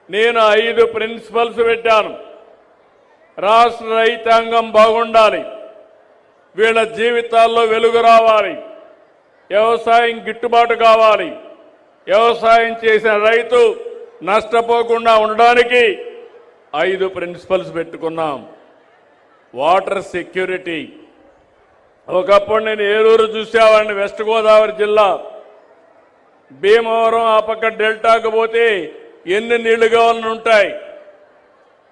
నేను 5 ప్రిన్సిపల్స్ పెట్టాను. రాష్ట్ర రైతాంగం బాగుండాలి, వీళ్ళ జీవితాల్లో వెలుగు రావాలి, వ్యవసాయం గిట్టుబాటు కావాలి, వ్యవసాయం చేసిన రైతు నష్టపోకుండా ఉండడానికి 5 ప్రిన్సిపల్స్ పెట్టుకున్నాం. Water security. ఒకప్పుడు నేను ఏలూరు చూసేవాడిని, వెస్ట్ గోదావరి జిల్లా, భీమవరం ఆ పక్క డెల్టాకు పోతే ఎన్ని నీళ్లు కావాలని ఉంటాయి.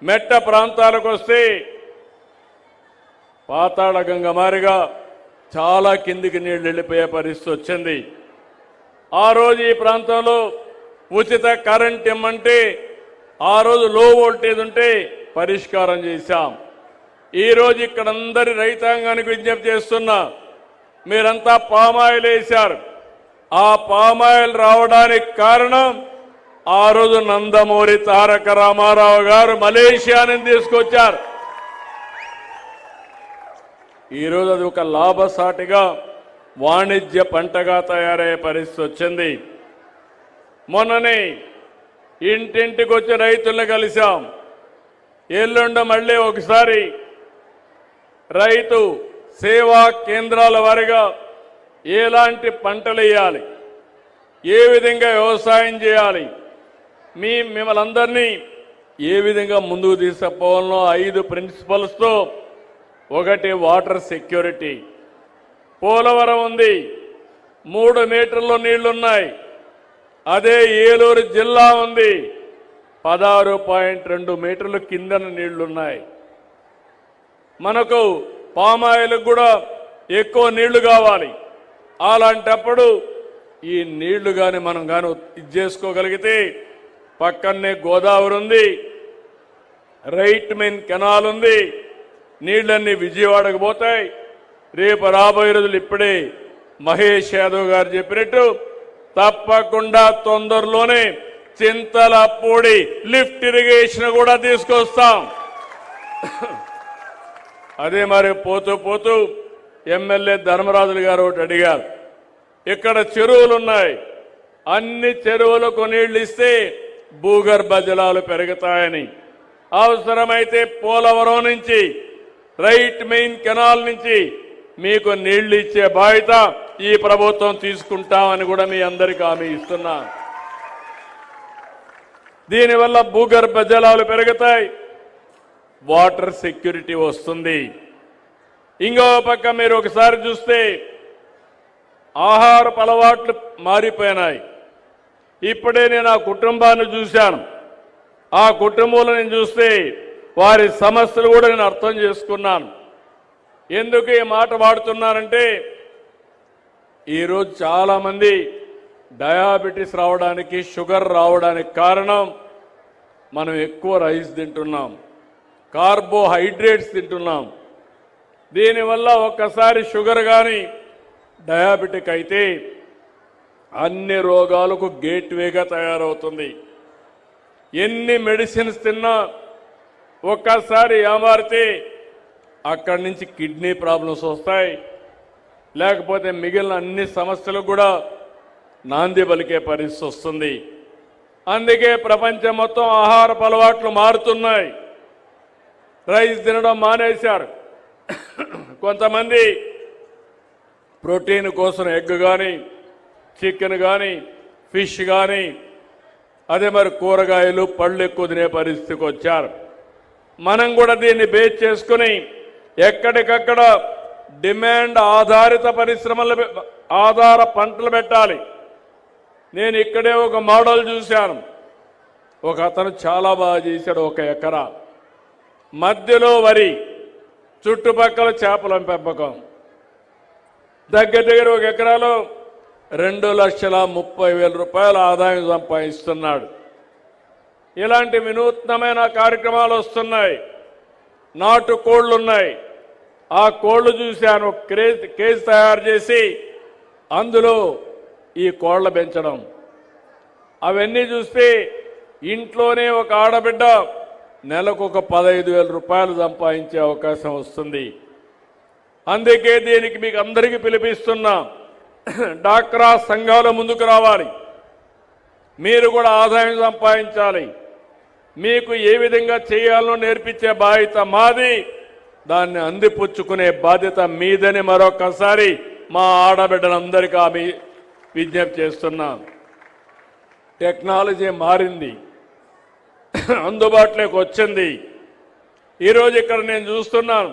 మెట్ట ప్రాంతాలకు వస్తే పాతాళ గంగ మారిగా చాలా కిందికి నీళ్లు వెళ్ళిపోయే పరిస్థితి వచ్చింది. ఆ రోజు ఈ ప్రాంతంలో ఉచిత కరెంట్ ఇమ్మంటే ఆ రోజు లో వోల్టేజ్ ఉంటే పరిష్కారం చేశాం. ఈరోజు ఇక్కడ అందరి రైతాంగానికి విజ్ఞప్తి చేస్తున్నా, మీరంతా పామాయిల్ వేశారు. ఆ పామాయిల్ రావడానికి కారణం ఆ రోజు నందమూరి తారక రామారావు గారు మలేషియా నుంచి తీసుకొచ్చారు. ఈరోజు అది ఒక లాభసాటిగా వాణిజ్య పంటగా తయారయ్యే పరిస్థితి వచ్చింది. మొన్ననే ఇంటింటికి వచ్చి రైతులను కలిశాం. ఎల్లుండ మళ్ళీ ఒకసారి రైతు సేవా కేంద్రాల వారిగా ఎలాంటి పంటలు వేయాలి, ఏ విధంగా వ్యవసాయం చేయాలి, మిమ్మల్ని అందరినీ ఏ విధంగా ముందుకు తీసుకుపోవాలో 5 ప్రిన్సిపల్స్తో. ఒకటి వాటర్ సెక్యూరిటీ. పోలవరం ఉంది, 3 మీటర్ల నీళ్లున్నాయి. అదే ఏలూరు జిల్లా ఉంది, 16.2 మీటర్లు కిందన నీళ్లున్నాయి. మనకు పామాయిల్ కూడా ఎక్కువ నీళ్లు కావాలి. అలాంటప్పుడు ఈ నీళ్లు కానీ మనం కానీ ఇది చేసుకోగలిగితే, పక్కనే గోదావరి ఉంది, రైట్ మెయిన్ కెనాల్ ఉంది, నీళ్లన్నీ విజయవాడకు పోతాయి. రేపు రాబోయే రోజులు ఇప్పుడే మహేష్ యాదవ్ గారు చెప్పినట్టు తప్పకుండా తొందరలోనే చింతలపూడి లిఫ్ట్ ఇరిగేషన్ కూడా తీసుకొస్తాం. అదే మరి పోతూ పోతూ ఎమ్మెల్యే ధర్మరాజులు గారు ఒకటి అడిగారు, ఇక్కడ చెరువులున్నాయి, అన్ని చెరువులకు నీళ్లు ఇస్తే భూగర్భ జలాలు పెరుగుతాయని. అవసరమైతే పోలవరం నుంచి రైట్ మెయిన్ కెనాల్ నుంచి మీకు నీళ్లు ఇచ్చే బాధ్యత ఈ ప్రభుత్వం తీసుకుంటామని కూడా మీ అందరికీ హామీ ఇస్తున్నా. దీనివల్ల భూగర్భ జలాలు పెరుగుతాయి, వాటర్ సెక్యూరిటీ వస్తుంది. ఇంకో పక్క మీరు ఒకసారి చూస్తే ఆహారపు అలవాట్లు మారిపోయినాయి. ఇప్పుడే నేను ఆ కుటుంబాన్ని చూశాను. ఆ కుటుంబంలో నేను చూస్తే వారి సమస్యలు కూడా నేను అర్థం చేసుకున్నాను. ఎందుకు ఈ మాట వాడుతున్నానంటే, ఈరోజు చాలామంది డయాబెటీస్ రావడానికి, షుగర్ రావడానికి కారణం మనం ఎక్కువ రైస్ తింటున్నాం, కార్బోహైడ్రేట్స్ తింటున్నాం. దీనివల్ల ఒక్కసారి షుగర్ కానీ డయాబెటిక్ అయితే అన్ని రోగాలకు గేట్వేగా తయారవుతుంది. ఎన్ని మెడిసిన్స్ తిన్నా ఒక్కసారి ఏమారితే అక్కడి నుంచి కిడ్నీ ప్రాబ్లమ్స్ వస్తాయి, లేకపోతే మిగిలిన అన్ని సమస్యలకు కూడా నాంది పలికే పరిస్థితి వస్తుంది. అందుకే ప్రపంచం మొత్తం ఆహారపు అలవాట్లు మారుతున్నాయి. రైస్ తినడం మానేశారు. కొంతమంది ప్రోటీన్ కోసం ఎగ్ కానీ, చికెన్ కానీ, ఫిష్ కానీ, అదే మరి కూరగాయలు, పళ్ళు ఎక్కువ తినే పరిస్థితికి వచ్చారు. మనం కూడా దీన్ని బేస్ చేసుకుని ఎక్కడికక్కడ డిమాండ్ ఆధారిత పరిశ్రమల ఆధార పంటలు పెట్టాలి. నేను ఇక్కడే ఒక మోడల్ చూశాను. ఒక అతను చాలా బాగా చేశాడు. 1 ఎకరా మధ్యలో వరి, చుట్టుపక్కల చేపల పెంపకం. దగ్గర 1 ఎకరాలో 2,30,000 రూపాయల ఆదాయం సంపాదిస్తున్నాడు. ఇలాంటి వినూత్నమైన కార్యక్రమాలు వస్తున్నాయి. నాటు కోళ్లు ఉన్నాయి. ఆ కోళ్లు చూశాను, కేజ్ తయారు చేసి అందులో ఈ కోళ్ల పెంచడం. అవన్నీ చూస్తే ఇంట్లోనే ఒక ఆడబిడ్డ నెలకు ఒక 15,000 రూపాయలు సంపాదించే అవకాశం వస్తుంది. అందుకే దీనికి మీకు అందరికీ పిలిపిస్తున్నా, డాక్రా సంఘాలు ముందుకు రావాలి. మీరు కూడా ఆదాయం సంపాదించాలి. మీకు ఏ విధంగా చేయాలో నేర్పించే బాధ్యత మాది. దాన్ని అందిపుచ్చుకునే బాధ్యత మీదని మరొకసారి మా ఆడబిడ్డలందరికీ ఆమె విజ్ఞప్తి చేస్తున్నాం. టెక్నాలజీ మారింది, అందుబాటులోకి వచ్చింది. ఈరోజు ఇక్కడ నేను చూస్తున్నాను,